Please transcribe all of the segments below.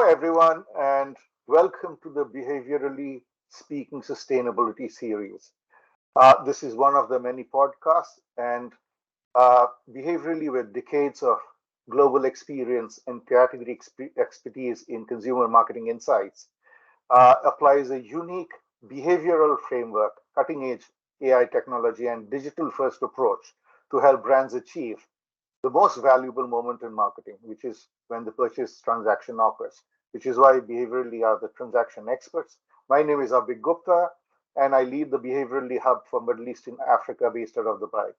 everyone, and welcome to the Behaviorally Speaking Sustainability series. This is one of the many podcasts, and behaviorally, with decades of global experience and category expertise in consumer marketing insights, applies a unique behavioral framework, cutting edge AI technology, and digital first approach to help brands achieve the most valuable moment in marketing, which is when the purchase transaction occurs, which is why behaviorally are the transaction experts. My name is Abhik Gupta, and I lead the Behaviorally Hub for Middle East and Africa based out of Dubai.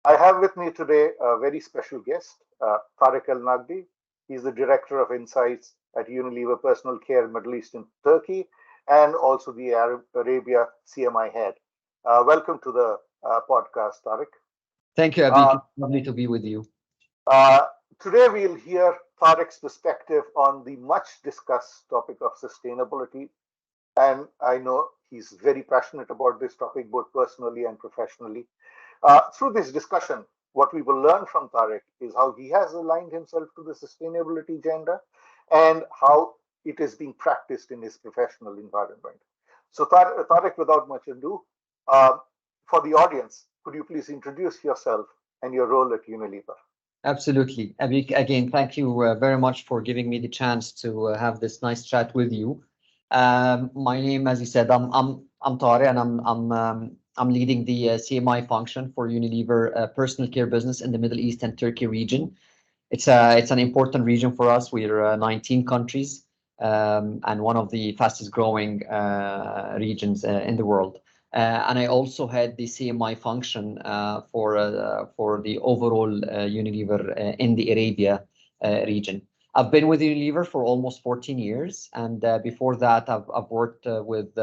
I have with me today a very special guest, Tarek ElNagdy. He's the Director of Insights at Unilever Personal Care Middle East and Turkey, and also the Arabia CMI Head. Welcome to the podcast, Tarek. Thank you, Abhik. It's lovely to be with you. Uh, Today, we'll hear Tarek's perspective on the much discussed topic of sustainability. And I know he's very passionate about this topic, both personally and professionally. Through this discussion, what we will learn from Tarek is how he has aligned himself to the sustainability agenda and how it is being practiced in his professional environment. So, Tarek, without much ado, uh, for the audience, could you please introduce yourself and your role at Unilever? Absolutely. Abhik, again, thank you very much for giving me the chance to have this nice chat with you. My name, as you said, I'm Tare, and I'm leading the CMI function for Unilever personal care business in the Middle East and Turkey region. It's an important region for us. We're 19 countries and one of the fastest growing regions in the world. And I also had the CMI function for the overall Unilever in the Arabia region. I've been with Unilever for almost 14 years, and before that, I've worked with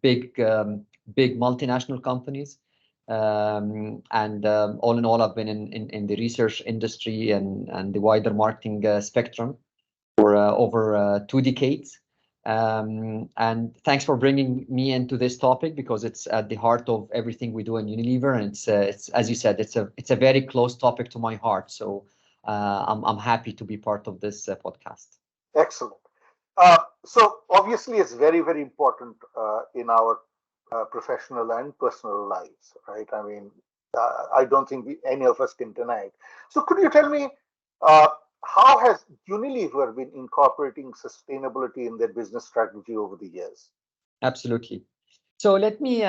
big multinational companies. All in all, I've been in the research industry and the wider marketing spectrum for over 2 decades. And thanks for bringing me into this topic, because it's at the heart of everything we do in Unilever, and it's as you said, it's a very close topic to my heart. So I'm happy to be part of this podcast. Excellent. So obviously, it's very important in our professional and personal lives, right? I mean, I don't think any of us can deny it. So could you tell me uh, how has Unilever been incorporating sustainability in their business strategy over the years? Absolutely. So let me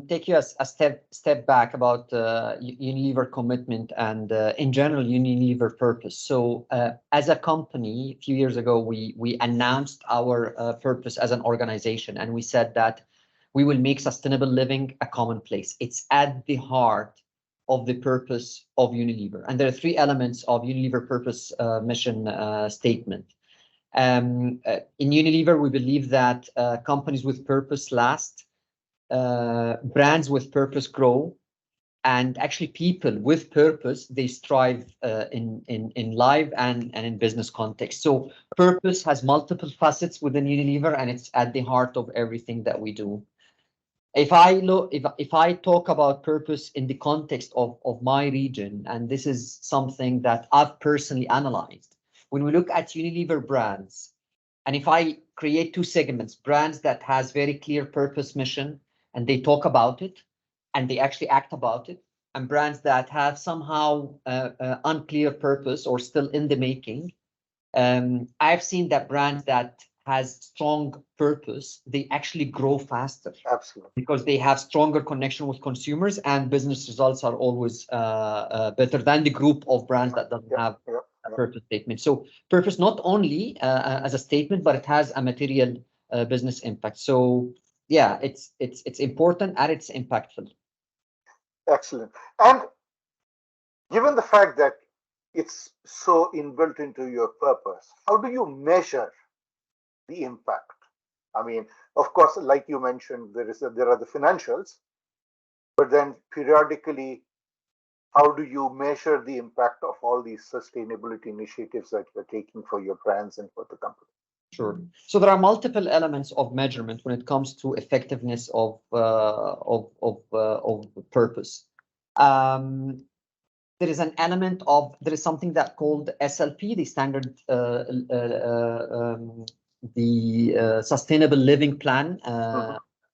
take you a step back about Unilever commitment and in general Unilever purpose. So as a company, a few years ago, we announced our purpose as an organization, and we said that we will make sustainable living a commonplace. It's at the heart of the purpose of Unilever, and there are 3 elements of Unilever purpose mission statement. In Unilever, we believe that companies with purpose last, brands with purpose grow, and actually people with purpose, they strive in life and in business context. So purpose has multiple facets within Unilever, and it's at the heart of everything that we do. If I talk about purpose in the context of my region, and this is something that I've personally analyzed, when we look at Unilever brands, and if I create 2 segments, brands that has very clear purpose mission, and they talk about it, and they actually act about it, and brands that have somehow unclear purpose or still in the making, I've seen that brands that has strong purpose, they actually grow faster. Absolutely. Because they have stronger connection with consumers, and business results are always better than the group of brands that doesn't have a purpose statement. So purpose not only as a statement, but it has a material business impact. So yeah, it's important and it's impactful. Excellent. And given the fact that it's so inbuilt into your purpose, how do you measure the impact? I mean, of course, like you mentioned, there are the financials, but then periodically, how do you measure the impact of all these sustainability initiatives that you're taking for your brands and for the company? Sure. So there are multiple elements of measurement when it comes to effectiveness of purpose. there is an element of, there is something that called SLP, the standard, sustainable living plan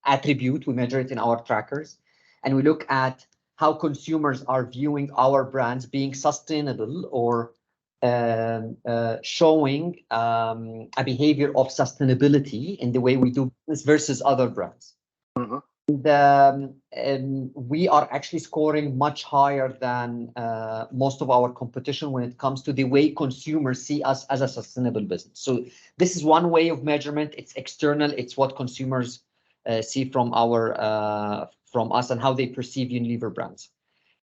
attribute. We measure it in our trackers, and we look at how consumers are viewing our brands being sustainable or showing a behavior of sustainability in the way we do business versus other brands. We are actually scoring much higher than most of our competition when it comes to the way consumers see us as a sustainable business. So this is one way of measurement. It's external. It's what consumers see from from us and how they perceive Unilever brands.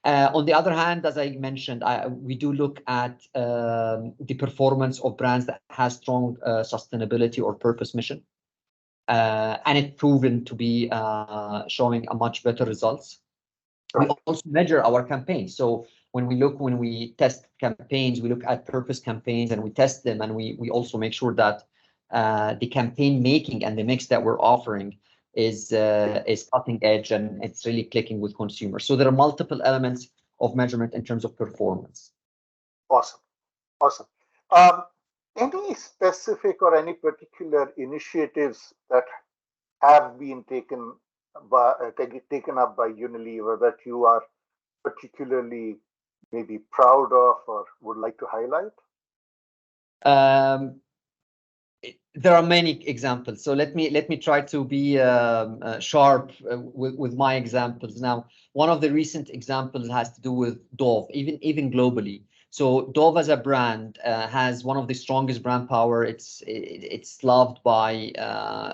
On the other hand, as I mentioned, we do look at the performance of brands that has strong sustainability or purpose mission. And it's proven to be showing a much better results. We also measure our campaigns. So when we test campaigns, we look at purpose campaigns and we test them, and we also make sure that the campaign making and the mix that we're offering is cutting edge and it's really clicking with consumers. So there are multiple elements of measurement in terms of performance. Awesome. Any specific or any particular initiatives that have been taken up by Unilever that you are particularly maybe proud of or would like to highlight? There are many examples, so let me try to be sharp with my examples. Now, one of the recent examples has to do with Dove, even globally. So Dove as a brand has one of the strongest brand power. It's loved by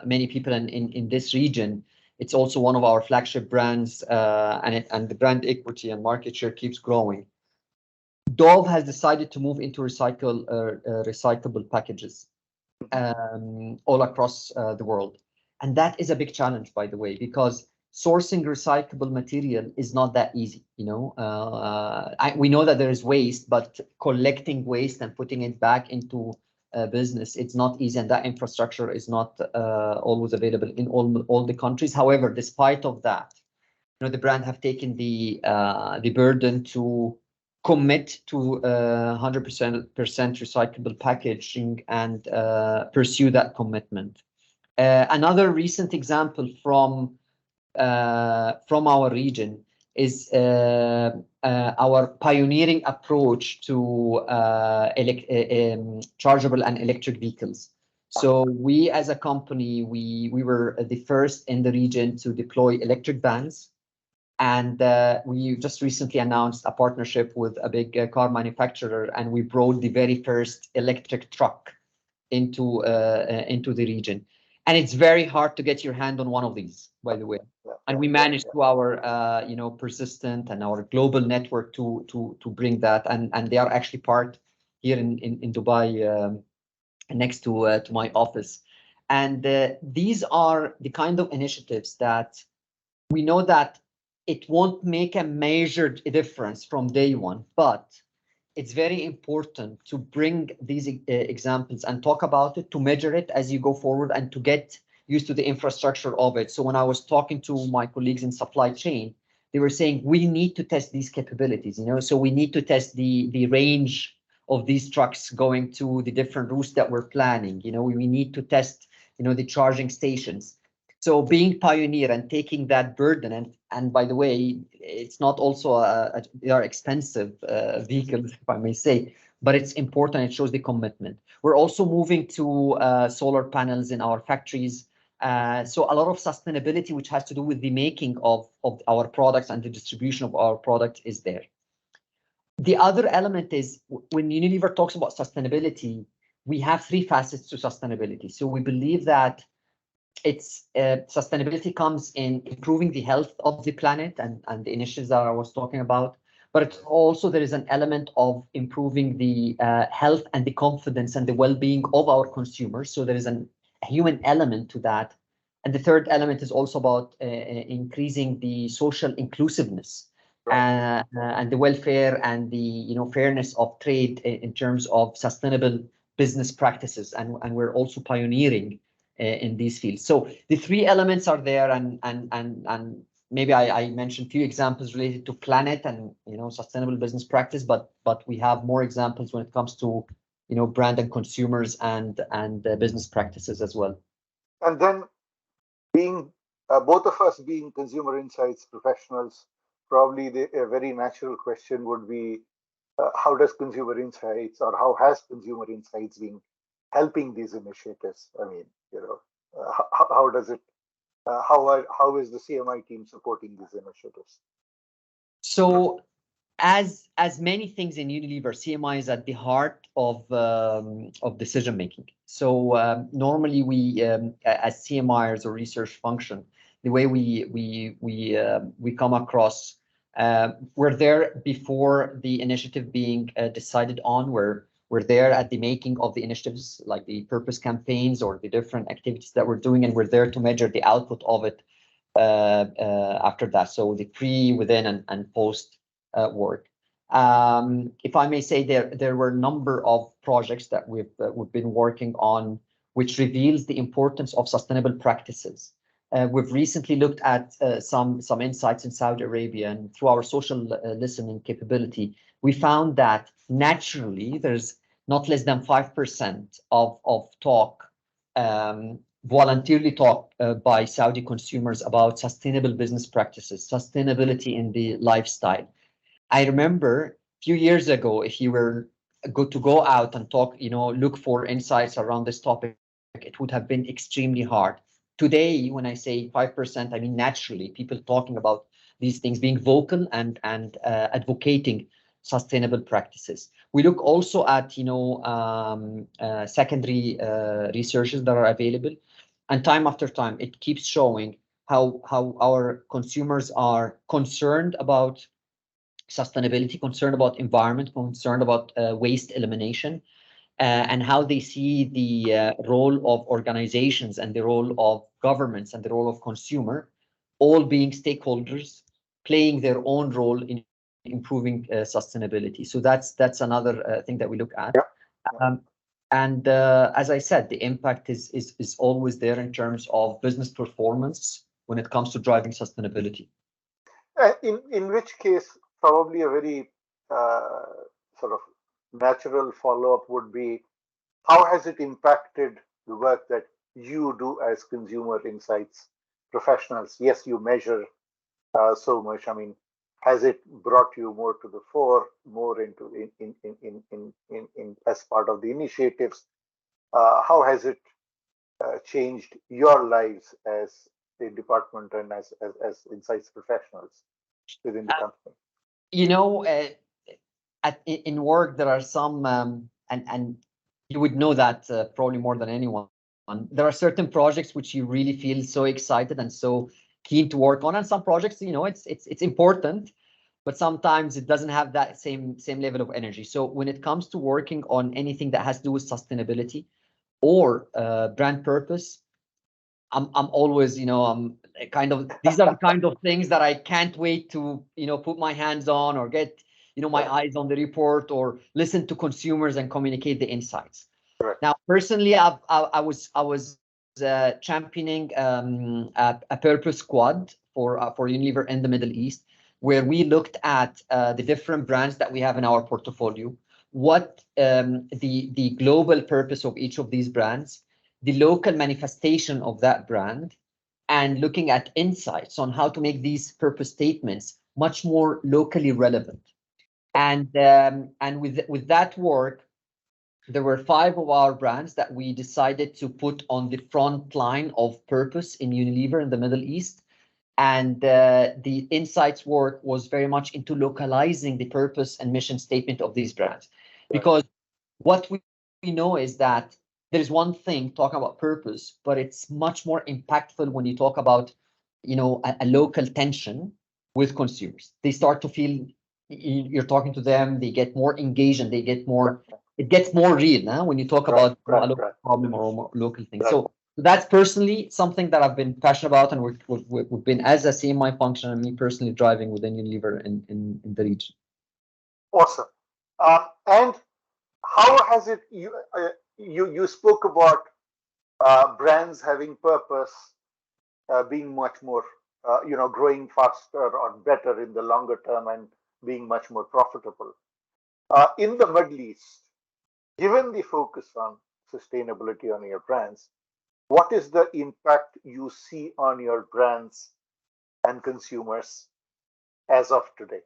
many people in this region. It's also one of our flagship brands, and the brand equity and market share keeps growing. Dove has decided to move into recyclable packages all across the world, and that is a big challenge, by the way, because sourcing recyclable material is not that easy. We know that there is waste, but collecting waste and putting it back into business, it's not easy, and that infrastructure is not always available in all the countries. However, despite of that, the brand have taken the burden to commit to 100% recyclable packaging and pursue that commitment. Another recent example from our region is our pioneering approach to chargeable and electric vehicles. So we as a company, we were the first in the region to deploy electric vans. And we just recently announced a partnership with a big car manufacturer, and we brought the very first electric truck into the region. And it's very hard to get your hand on one of these, by the way. And we managed through our persistent and our global network to bring that. And they are actually part here in Dubai, next to my office. And these are the kind of initiatives that we know that it won't make a measured difference from day one, but it's very important to bring these examples and talk about it, to measure it as you go forward and to get used to the infrastructure of it. So when I was talking to my colleagues in supply chain, they were saying, we need to test these capabilities, so we need to test the range of these trucks going to the different routes that we're planning. We need to test, the charging stations. So being pioneer and taking that burden, and by the way, it's not also they are expensive vehicles, if I may say, but it's important. It shows the commitment. We're also moving to solar panels in our factories. So a lot of sustainability, which has to do with the making of our products and the distribution of our product, is there. The other element is when Unilever talks about sustainability, we have three facets to sustainability. So we believe that sustainability comes in improving the health of the planet and the initiatives that I was talking about, but it's also there is an element of improving the health and the confidence and the well-being of our consumers. So there is a human element to that. And the third element is also about increasing the social inclusiveness and the welfare and the fairness of trade in terms of sustainable business practices. And we're also pioneering in these fields. So the three elements are there, and maybe I mentioned a few examples related to planet and sustainable business practice, but we have more examples when it comes to brand and consumers and business practices as well. And then being both of us being consumer insights professionals, probably a very natural question would be, how does consumer insights, or how has consumer insights been helping these initiatives? I mean, how does it? How is the CMI team supporting these initiatives? So, as many things in Unilever, CMI is at the heart of decision making. So normally we, as CMIers or research function, the way we come across, we're there before the initiative being decided on. We're there at the making of the initiatives, like the purpose campaigns or the different activities that we're doing, and we're there to measure the output of it after that. So the pre, within, and post work. If I may say, there were a number of projects that we've been working on, which reveals the importance of sustainable practices. We've recently looked at some insights in Saudi Arabia, and through our social listening capability, we found that naturally there's not less than 5% of talk, voluntarily talk by Saudi consumers about sustainable business practices, sustainability in the lifestyle. I remember a few years ago, if you were to go out and talk, look for insights around this topic, it would have been extremely hard. Today, when I say 5%, I mean naturally people talking about these things, being vocal and advocating sustainable practices. We look also at secondary researches that are available, and time after time it keeps showing how our consumers are concerned about sustainability, concerned about environment, concerned about waste elimination, and how they see the role of organizations and the role of governments and the role of consumer, all being stakeholders, playing their own role in improving sustainability. So that's another thing that we look at. Yeah. And as I said, the impact is always there in terms of business performance when it comes to driving sustainability. In which case, probably a very sort of natural follow-up would be, how has it impacted the work that you do as consumer insights professionals? Yes, you measure so much. I mean, has it brought you more to the fore, more into in as part of the initiatives? How has it changed your lives as a department and as insights professionals within the company? In work there are some, and you would know that probably more than anyone. There are certain projects which you really feel so excited and so keen to work on, and some projects, it's important, but sometimes it doesn't have that same level of energy. So when it comes to working on anything that has to do with sustainability or brand purpose, I'm always, I'm kind of, these are the kind of things that I can't wait to, put my hands on, or get, my eyes on the report, or listen to consumers and communicate the insights. Right. Now, personally, I was championing a purpose squad for Unilever in the Middle East, where we looked at the different brands that we have in our portfolio, what the global purpose of each of these brands, the local manifestation of that brand, and looking at insights on how to make these purpose statements much more locally relevant. And with that work, there were 5 of our brands that we decided to put on the front line of purpose in Unilever in the Middle East. And the insights work was very much into localizing the purpose and mission statement of these brands. Because what we know is that there's one thing talking about purpose, but it's much more impactful when you talk about, a local tension with consumers. They start to feel you're talking to them, they get more engaged, and it gets more real when you talk about a local problem or a more local thing. So that's personally something that I've been passionate about, and we've been, as a CMI function, and me personally, driving within Unilever in the region. Awesome. And how has it, you spoke about brands having purpose, being much more growing faster or better in the longer term and being much more profitable. In the Middle East, given the focus on sustainability on your brands, what is the impact you see on your brands and consumers as of today?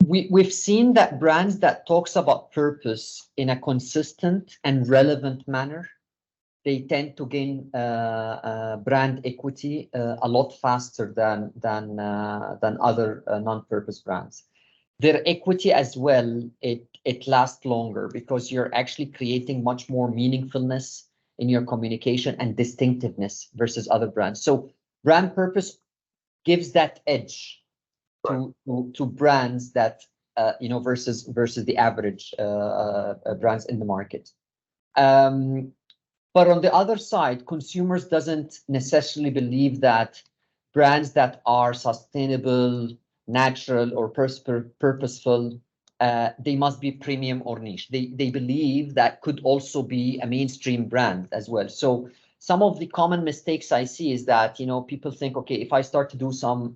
We've seen that brands that talks about purpose in a consistent and relevant manner, they tend to gain brand equity a lot faster than other non-purpose brands. Their equity as well, it lasts longer because you're actually creating much more meaningfulness in your communication and distinctiveness versus other brands. So brand purpose gives that edge to brands that versus the average brands in the market. But on the other side, consumers doesn't necessarily believe that brands that are sustainable, natural, or purposeful, they must be premium or niche. They believe that could also be a mainstream brand as well. So some of the common mistakes I see is that, people think, okay, if I start to do some,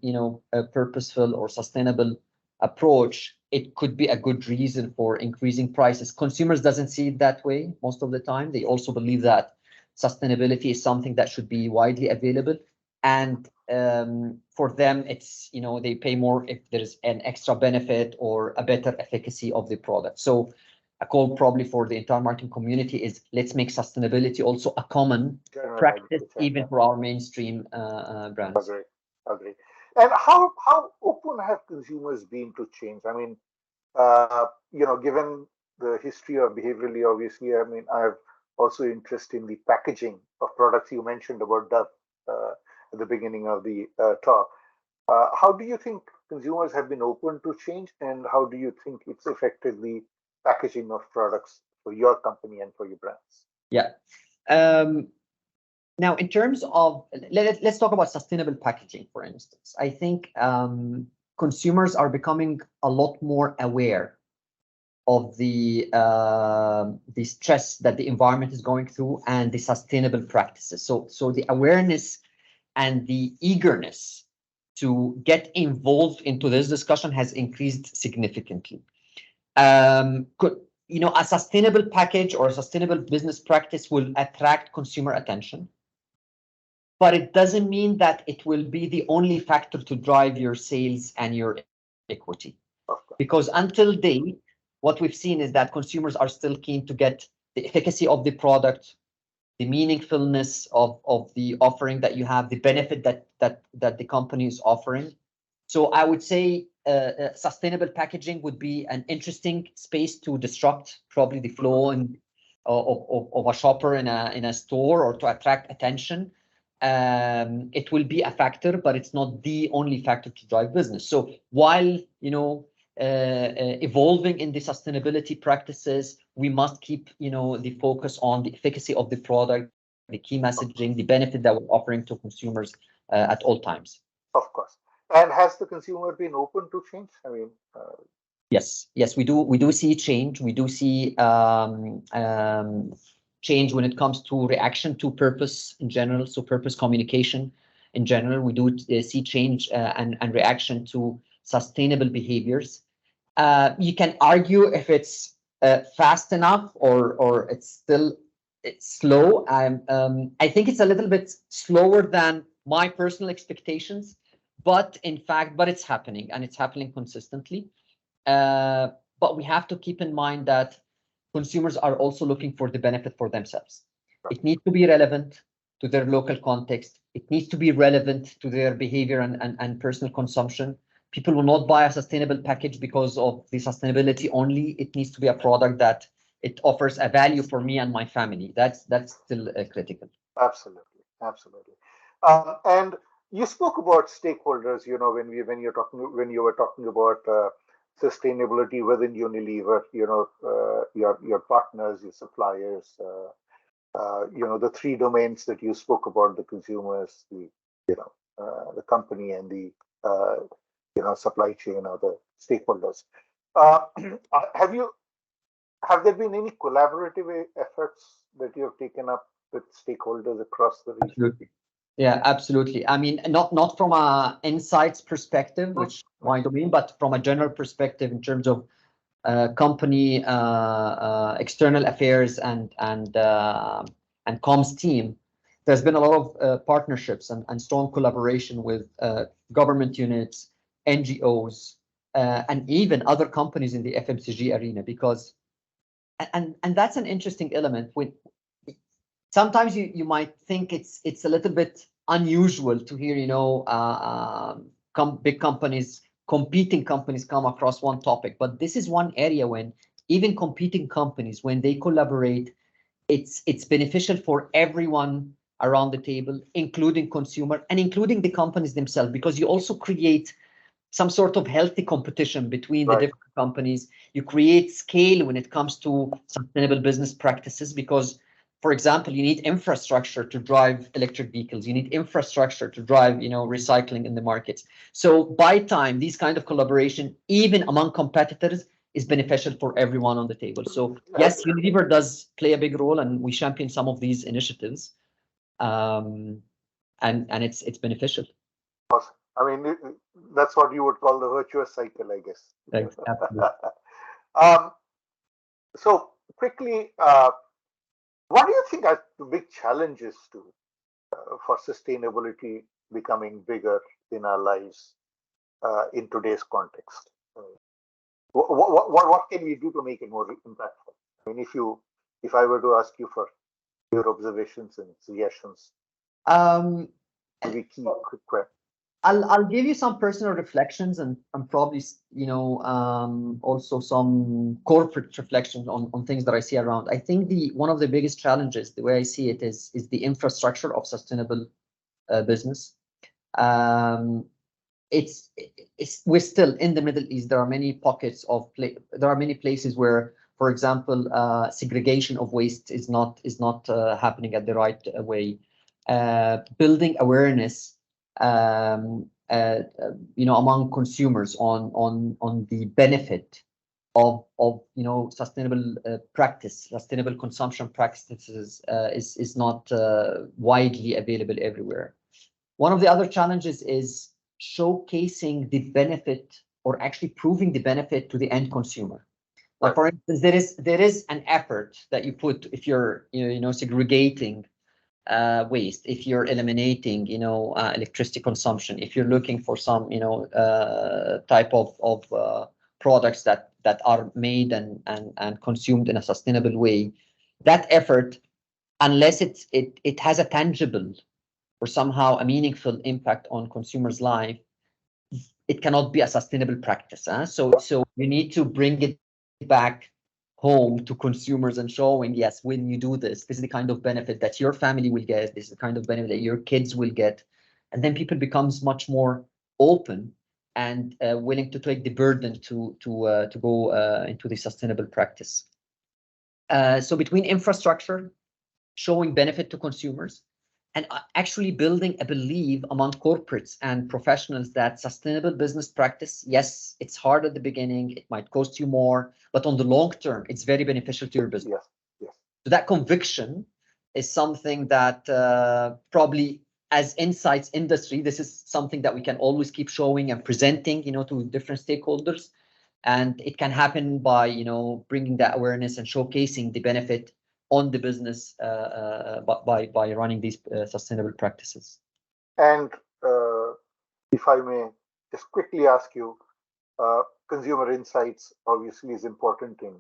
a purposeful or sustainable approach, it could be a good reason for increasing prices. Consumers doesn't see it that way most of the time. They also believe that sustainability is something that should be widely available. And for them, it's, they pay more if there's an extra benefit or a better efficacy of the product. So a call probably for the entire marketing community is let's make sustainability also a common practice, even for our mainstream brands. Agree. And how open have consumers been to change? I mean, given the history of Behaviorally, obviously, I mean, I have also interest in the packaging of products. You mentioned about Dove at the beginning of the talk. How do you think consumers have been open to change, and how do you think it's affected the packaging of products for your company and for your brands? Yeah. Now, in terms of, let's talk about sustainable packaging, for instance. I think consumers are becoming a lot more aware of the stress that the environment is going through and the sustainable practices. So the awareness and the eagerness to get involved into this discussion has increased significantly. A sustainable package or a sustainable business practice will attract consumer attention, but it doesn't mean that it will be the only factor to drive your sales and your equity. Because until date, what we've seen is that consumers are still keen to get the efficacy of the product, the meaningfulness of the offering that you have, the benefit that the company is offering. So I would say sustainable packaging would be an interesting space to disrupt probably the flow of a shopper in a store or to attract attention. It will be a factor, but it's not the only factor to drive business. So while evolving in the sustainability practices, we must keep the focus on the efficacy of the product, the key messaging, the benefit that we're offering to consumers at all times. Of course. And has the consumer been open to change? I mean, yes, we do see change. We do see change when it comes to reaction to purpose in general. So purpose communication in general, we do see change and reaction to sustainable behaviors. You can argue if it's fast enough or it's slow. I think it's a little bit slower than my personal expectations, but it's happening, and it's happening consistently. But we have to keep in mind that consumers are also looking for the benefit for themselves. It needs to be relevant to their local context. It needs to be relevant to their behavior and personal consumption. People will not buy a sustainable package because of the sustainability only. It needs to be a product that it offers a value for me and my family. That's still critical. Absolutely. And you spoke about stakeholders. When you were talking about sustainability within Unilever. Your partners, your suppliers. The three domains that you spoke about: the consumers, the company, and the supply chain or the stakeholders. Have there been any collaborative efforts that you have taken up with stakeholders across the region? Yeah, absolutely. I mean, not from a insights perspective, which my domain, but from a general perspective in terms of company external affairs and comms team. There's been a lot of partnerships and strong collaboration with government units, NGOs, and even other companies in the FMCG arena, because and that's an interesting element. When sometimes you might think it's a little bit unusual to hear, you know, big companies, competing companies come across one topic, but this is one area when even competing companies, when they collaborate, it's beneficial for everyone around the table, including consumer and including the companies themselves, because you also create some sort of healthy competition between the different companies. You create scale when it comes to sustainable business practices, because, for example, you need infrastructure to drive electric vehicles. You need infrastructure to drive, you know, recycling in the markets. So by time, these kind of collaboration, even among competitors, is beneficial for everyone on the table. So yes, Unilever does play a big role, and we champion some of these initiatives, and it's beneficial. I mean, that's what you would call the virtuous cycle, I guess. Absolutely. So quickly, what do you think are the big challenges for sustainability becoming bigger in our lives in today's context? What can we do to make it more impactful? I mean, if I were to ask you for your observations and suggestions, maybe key quick. I'll give you some personal reflections and probably, you know, also some corporate reflections on things that I see around. I think one of the biggest challenges, the way I see it, is the infrastructure of sustainable business. We're still in the Middle East. There are many pockets of there are many places where, for example, segregation of waste is not happening at the right way. Building awareness, you know, among consumers on the benefit of you know, sustainable practice, sustainable consumption practices is not widely available everywhere. One of the other challenges is showcasing the benefit, or actually proving the benefit to the end consumer. Like, for instance, there is an effort that you put if you're, you know, segregating waste, if you're eliminating, you know, electricity consumption, if you're looking for some, you know, type of products that are made and consumed in a sustainable way. That effort, unless it has a tangible or somehow a meaningful impact on consumers' life, it cannot be a sustainable practice. So you need to bring it back home to consumers and showing, yes, when you do this, this is the kind of benefit that your family will get, this is the kind of benefit that your kids will get. And then people becomes much more open and willing to take the burden to go into the sustainable practice. So between infrastructure, showing benefit to consumers, and actually building a belief among corporates and professionals that sustainable business practice, yes, it's hard at the beginning, it might cost you more, but on the long term, it's very beneficial to your business. Yes. So that conviction is something that probably, as insights industry, this is something that we can always keep showing and presenting, you know, to different stakeholders. And it can happen by, you know, bringing that awareness and showcasing the benefit on the business by running these sustainable practices. And if I may just quickly ask you, consumer insights obviously is important in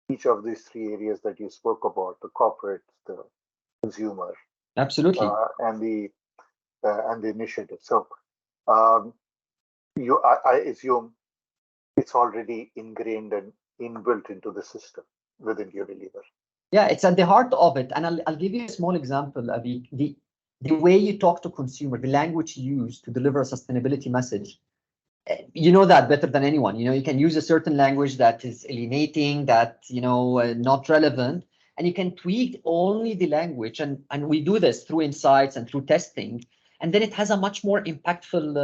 each of these three areas that you spoke about: the corporate, the consumer, absolutely, and the initiative. So I assume it's already ingrained and inbuilt into the system within Unilever. Yeah, it's at the heart of it. And I'll give you a small example, Abhik. The way you talk to consumer, the language you use to deliver a sustainability message, you know that better than anyone. You know, you can use a certain language that is alienating, that, you know, not relevant, and you can tweak only the language. And we do this through insights and through testing. And then it has a much more impactful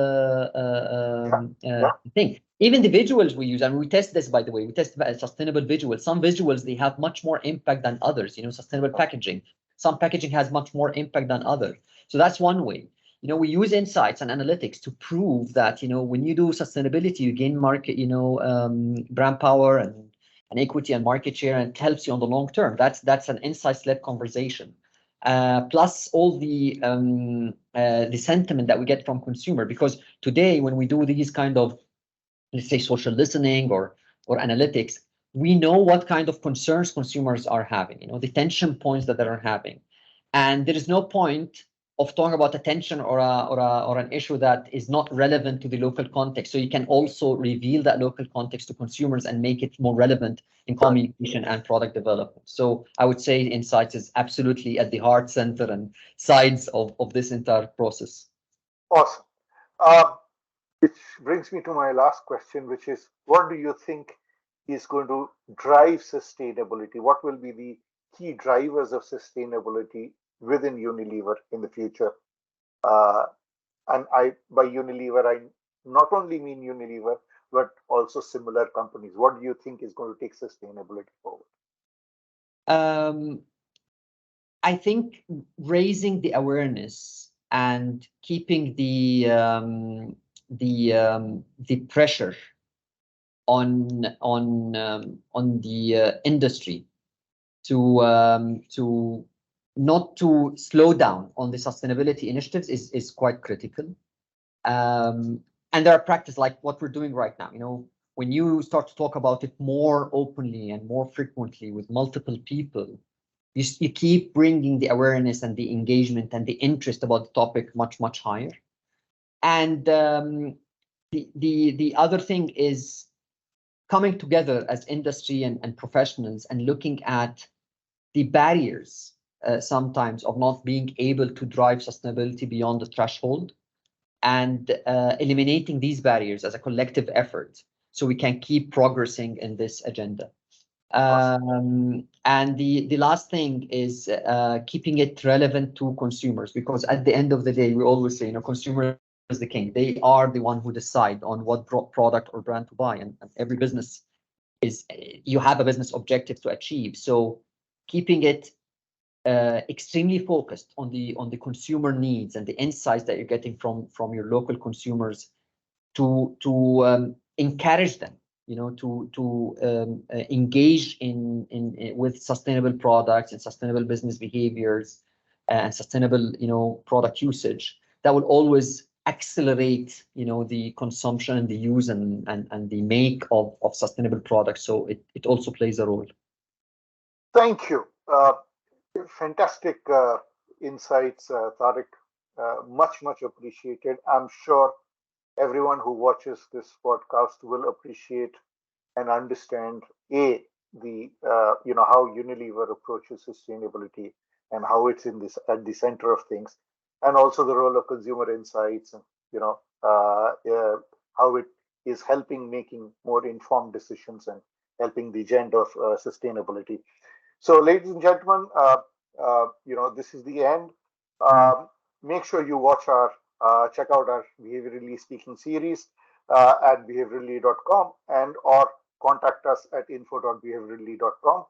thing. Even the visuals we use, and we test this, by the way, we test sustainable visuals. Some visuals, they have much more impact than others, you know, sustainable packaging. Some packaging has much more impact than others. So that's one way. We use insights and analytics to prove that, when you do sustainability, you gain market, brand power and equity and market share, and it helps you on the long term. That's an insights-led conversation. Plus all the sentiment that we get from consumer, because today when we do these kind of, let's say, social listening or analytics, we know what kind of concerns consumers are having, the tension points that they are having, and there is no point of talking about attention or an issue that is not relevant to the local context. So you can also reveal that local context to consumers and make it more relevant in communication and product development. So I would say insights is absolutely at the heart, center, and sides of this entire process. Awesome. Which brings me to my last question, which is, what do you think is going to drive sustainability? What will be the key drivers of sustainability within Unilever in the future? And by Unilever, I not only mean Unilever, but also similar companies. What do you think is going to take sustainability forward? I think raising the awareness and keeping the pressure on the industry to not to slow down on the sustainability initiatives is quite critical. And there are practices like what we're doing right now. When you start to talk about it more openly and more frequently with multiple people, you keep bringing the awareness and the engagement and the interest about the topic much higher. And the other thing is coming together as industry and professionals and looking at the barriers sometimes of not being able to drive sustainability beyond the threshold, and eliminating these barriers as a collective effort so we can keep progressing in this agenda. And the last thing is keeping it relevant to consumers, because at the end of the day, we always say, consumer is the king. They are the one who decide on what product or brand to buy, and every business you have a business objective to achieve. So keeping it extremely focused on the consumer needs and the insights that you're getting from your local consumers to encourage them, to engage in with sustainable products and sustainable business behaviors and sustainable, product usage. That will always accelerate, the consumption and the use and the make of sustainable products. So it also plays a role. Thank you. Fantastic insights, Tarek. Much appreciated. I'm sure everyone who watches this podcast will appreciate and understand the how Unilever approaches sustainability and how it's at the center of things, and also the role of consumer insights and how it is helping making more informed decisions and helping the agenda of sustainability. So, ladies and gentlemen, this is the end. Make sure you check out our Behaviorally Speaking series at behaviorally.com or contact us at info.behaviorally.com.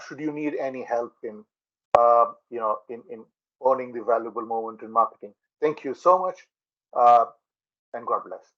Should you need any help in owning the valuable moment in marketing. Thank you so much, and God bless.